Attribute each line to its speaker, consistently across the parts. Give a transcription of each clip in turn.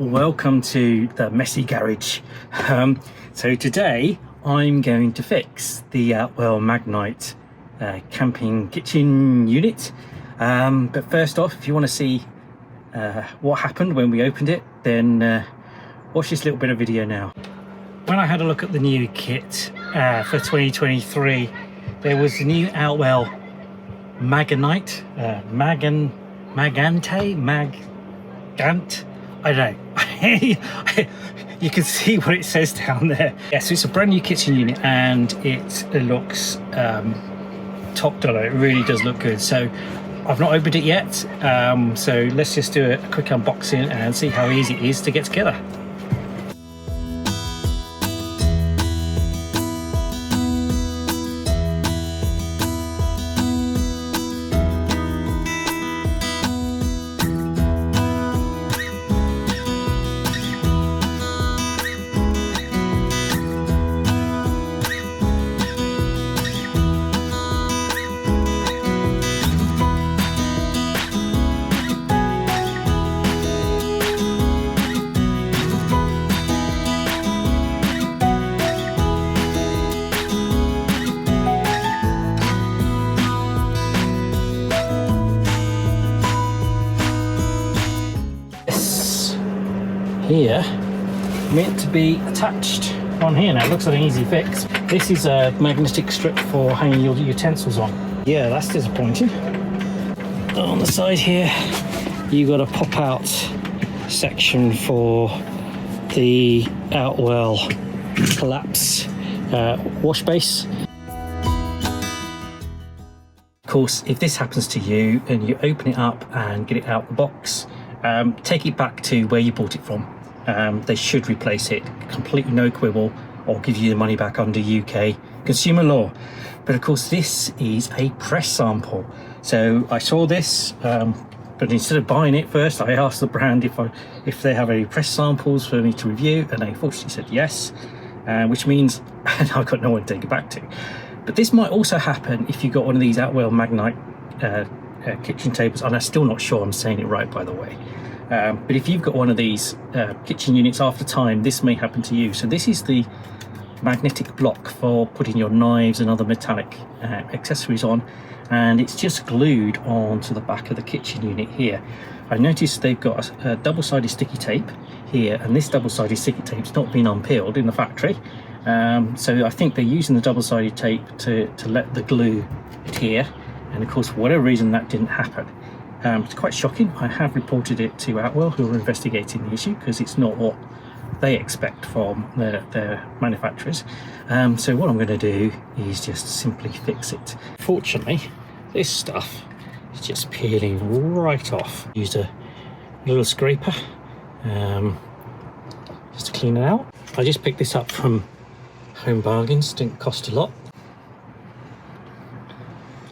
Speaker 1: Welcome to the messy garage. So today I'm going to fix the Outwell Magante camping kitchen unit. But first off, if you want to see what happened when we opened it, then watch this little bit of video now. When I had a look at the new kit for 2023, there was the new Outwell Magante, I don't know. You can see what it says down there. Yeah, so it's a brand new kitchen unit and it looks top dollar. It really does look good. So I've not opened it yet. So let's just do a quick unboxing and see how easy it is to get together. Here meant to be attached on here. Now it looks like an easy fix. This is a magnetic strip for hanging your utensils on. Yeah, that's disappointing. On the side here you got a pop out section for the Outwell collapse wash base. Of course, if this happens to you and you open it up and get it out the box, take it back to where you bought it from. They should replace it, completely no quibble, or give you the money back under UK consumer law. But of course this is a press sample. So I saw this, but instead of buying it first, I asked the brand if they have any press samples for me to review, and they fortunately said yes, which means I've got no one to take it back to. But this might also happen if you got one of these Outwell Magante kitchen tables, and I'm still not sure I'm saying it right, by the way. But if you've got one of these kitchen units after time, this may happen to you. So this is the magnetic block for putting your knives and other metallic accessories on, and it's just glued onto the back of the kitchen unit here. I noticed they've got a double-sided sticky tape here, and this double-sided sticky tape's not been unpeeled in the factory. So I think they're using the double-sided tape to let the glue adhere, and of course for whatever reason that didn't happen. It's quite shocking. I have reported it to Outwell, who are investigating the issue, because it's not what they expect from their manufacturers. So what I'm going to do is just simply fix it. Fortunately, this stuff is just peeling right off. Used a little scraper just to clean it out. I just picked this up from Home Bargains, didn't cost a lot.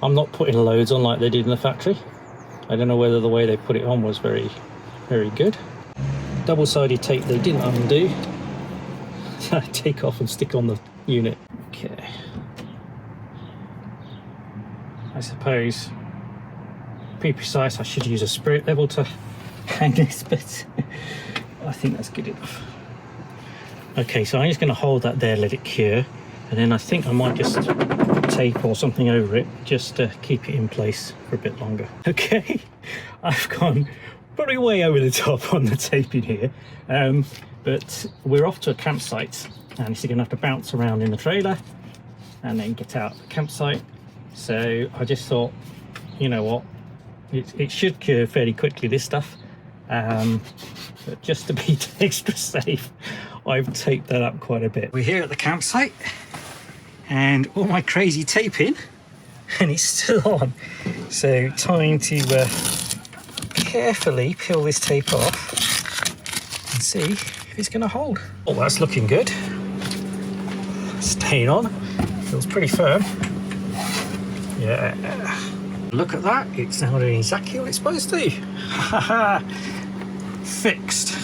Speaker 1: I'm not putting loads on like they did in the factory. I don't know whether the way they put it on was very good. Double-sided tape they didn't undo. Take off and stick on the unit. Okay. I suppose, to be precise, I should use a spirit level to hang this, but I think that's good enough. Okay, so I'm just going to hold that there, let it cure, and then I think I might just tape or something over it just to keep it in place for a bit longer. Okay, I've gone probably way over the top on the taping here, but we're off to a campsite and it's going to have to bounce around in the trailer and then get out the campsite. So I just thought, you know what, it should cure fairly quickly, this stuff, but just to be extra safe, I've taped that up quite a bit. We're here at the campsite and all my crazy taping, and it's still on. So time to carefully peel this tape off and see if it's going to hold. Oh, that's looking good. Staying on. Feels pretty firm. Yeah. Look at that. It's now doing exactly what it's supposed to. Fixed.